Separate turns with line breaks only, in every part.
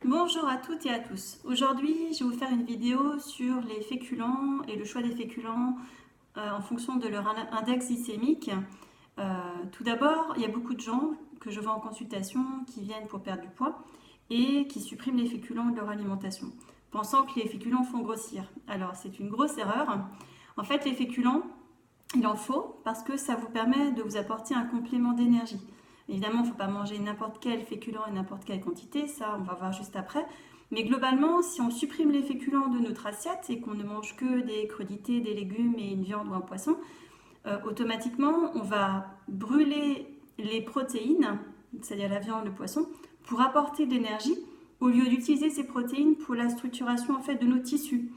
Bonjour à toutes et à tous. Aujourd'hui, je vais vous faire une vidéo sur les féculents et le choix des féculents en fonction de leur index glycémique. Tout d'abord, il y a beaucoup de gens que je vois en consultation qui viennent pour perdre du poids et qui suppriment les féculents de leur alimentation, pensant que les féculents font grossir. Alors, c'est une grosse erreur. En fait, les féculents, il en faut parce que ça vous permet de vous apporter un complément d'énergie. Évidemment, il ne faut pas manger n'importe quel féculent et n'importe quelle quantité, ça on va voir juste après. Mais globalement, si on supprime les féculents de notre assiette et qu'on ne mange que des crudités, des légumes et une viande ou un poisson, automatiquement on va brûler les protéines, c'est-à-dire la viande, le poisson, pour apporter de l'énergie au lieu d'utiliser ces protéines pour la structuration en fait de nos tissus.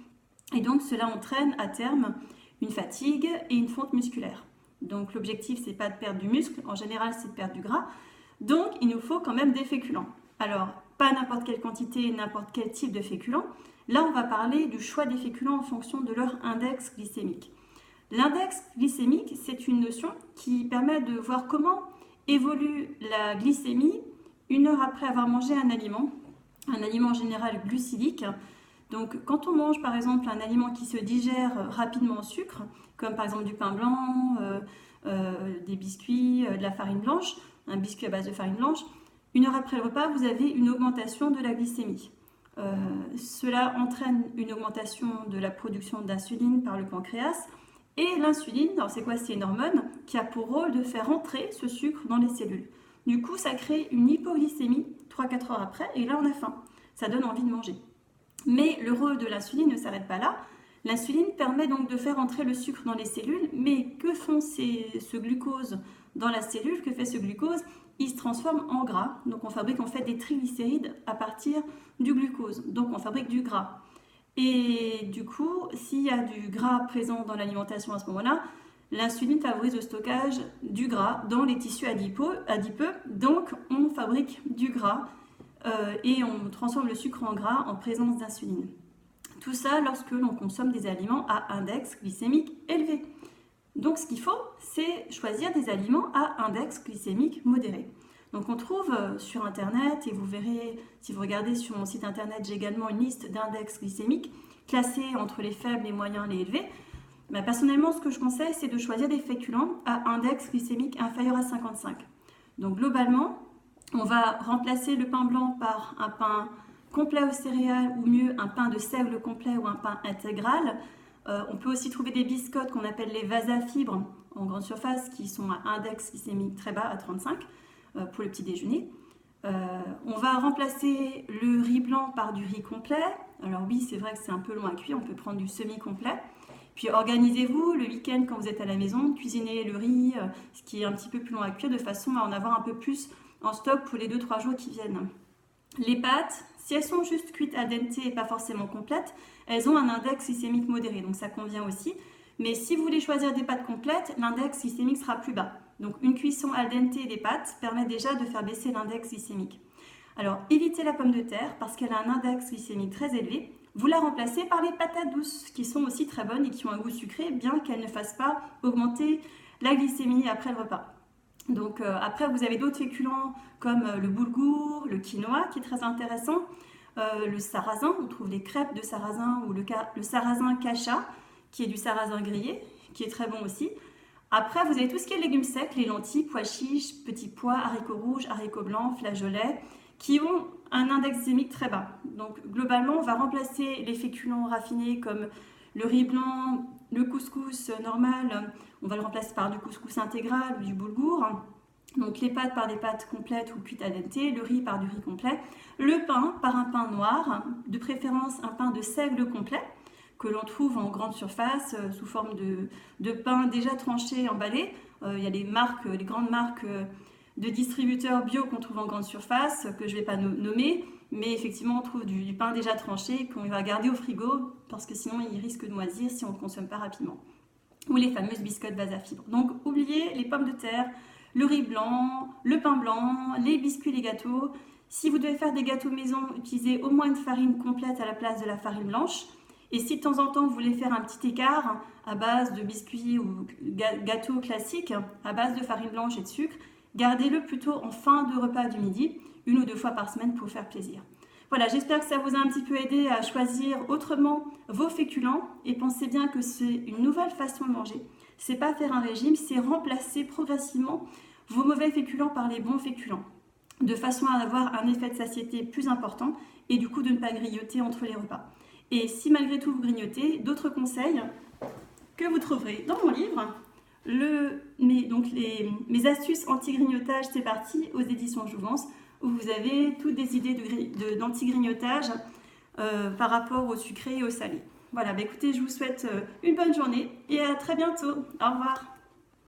Et donc cela entraîne à terme une fatigue et une fonte musculaire. Donc l'objectif, c'est pas de perdre du muscle, en général, c'est de perdre du gras. Donc il nous faut quand même des féculents. Alors, pas n'importe quelle quantité, n'importe quel type de féculents. Là, on va parler du choix des féculents en fonction de leur index glycémique. L'index glycémique, c'est une notion qui permet de voir comment évolue la glycémie une heure après avoir mangé un aliment en général glucidique. Donc quand on mange par exemple un aliment qui se digère rapidement en sucre, comme par exemple du pain blanc, des biscuits, de la farine blanche, un biscuit à base de farine blanche, une heure après le repas, vous avez une augmentation de la glycémie. Cela entraîne une augmentation de la production d'insuline par le pancréas. Et l'insuline, alors c'est quoi? C'est une hormone qui a pour rôle de faire entrer ce sucre dans les cellules. Du coup, ça crée une hypoglycémie 3-4 heures après, et là on a faim. Ça donne envie de manger. Mais le rôle de l'insuline ne s'arrête pas là. L'insuline permet donc de faire entrer le sucre dans les cellules, mais que font ce glucose dans la cellule? Que fait ce glucose? Il se transforme en gras. Donc on fabrique en fait des triglycérides à partir du glucose. Donc on fabrique du gras. Et du coup, s'il y a du gras présent dans l'alimentation à ce moment-là, l'insuline favorise le stockage du gras dans les tissus adipeux. Donc on fabrique du gras et on transforme le sucre en gras en présence d'insuline. Tout ça lorsque l'on consomme des aliments à index glycémique élevé. Donc ce qu'il faut, c'est choisir des aliments à index glycémique modéré. Donc on trouve sur internet, et vous verrez, si vous regardez sur mon site internet, j'ai également une liste d'index glycémiques classés entre les faibles, les moyens, les élevés. Mais personnellement, ce que je conseille, c'est de choisir des féculents à index glycémique inférieur à 55. Donc globalement, on va remplacer le pain blanc par un pain complet aux céréales ou mieux un pain de seigle complet ou un pain intégral. On peut aussi trouver des biscottes qu'on appelle les vasafibres en grande surface qui sont à index glycémique très bas à 35 pour le petit déjeuner. On va remplacer le riz blanc par du riz complet. Alors oui, c'est vrai que c'est un peu long à cuire, on peut prendre du semi-complet. Puis organisez-vous le week-end quand vous êtes à la maison, cuisinez le riz, ce qui est un petit peu plus long à cuire, de façon à en avoir un peu plus en stock pour les 2-3 jours qui viennent. Les pâtes, si elles sont juste cuites al dente et pas forcément complètes, elles ont un index glycémique modéré, donc ça convient aussi. Mais si vous voulez choisir des pâtes complètes, l'index glycémique sera plus bas. Donc une cuisson al dente des pâtes permet déjà de faire baisser l'index glycémique. Alors évitez la pomme de terre parce qu'elle a un index glycémique très élevé. Vous la remplacez par les patates douces qui sont aussi très bonnes et qui ont un goût sucré, bien qu'elles ne fassent pas augmenter la glycémie après le repas. Donc après, vous avez d'autres féculents comme le boulgour, le quinoa qui est très intéressant, le sarrasin, on trouve les crêpes de sarrasin ou le sarrasin cacha qui est du sarrasin grillé, qui est très bon aussi. Après, vous avez tout ce qui est légumes secs, les lentilles, pois chiches, petits pois, haricots rouges, haricots blancs, flageolets, qui ont un index glycémique très bas. Donc globalement, on va remplacer les féculents raffinés comme le riz blanc, le couscous normal, on va le remplacer par du couscous intégral ou du boulgour. Donc les pâtes par des pâtes complètes ou cuites al dente, le riz par du riz complet, le pain par un pain noir, de préférence un pain de seigle complet que l'on trouve en grande surface sous forme de pain déjà tranché, emballé. Il y a les grandes marques de distributeurs bio qu'on trouve en grande surface, que je ne vais pas nommer, mais effectivement on trouve du pain déjà tranché qu'on va garder au frigo parce que sinon il risque de moisir si on ne le consomme pas rapidement. Ou les fameuses biscottes vasafibres. Donc oubliez les pommes de terre, le riz blanc, le pain blanc, les biscuits, les gâteaux. Si vous devez faire des gâteaux maison, utilisez au moins une farine complète à la place de la farine blanche. Et si de temps en temps vous voulez faire un petit écart à base de biscuits ou gâteaux classiques à base de farine blanche et de sucre, gardez-le plutôt en fin de repas du midi, 1 ou 2 fois par semaine pour faire plaisir. Voilà, j'espère que ça vous a un petit peu aidé à choisir autrement vos féculents et pensez bien que c'est une nouvelle façon de manger. C'est pas faire un régime, c'est remplacer progressivement vos mauvais féculents par les bons féculents, de façon à avoir un effet de satiété plus important et du coup de ne pas grignoter entre les repas. Et si malgré tout vous grignotez, d'autres conseils que vous trouverez dans mon livre, mes astuces anti-grignotage, c'est parti, aux éditions Jouvence, où vous avez toutes des idées d'anti-grignotage par rapport au sucré et au salé. Voilà, écoutez, je vous souhaite une bonne journée et à très bientôt. Au revoir.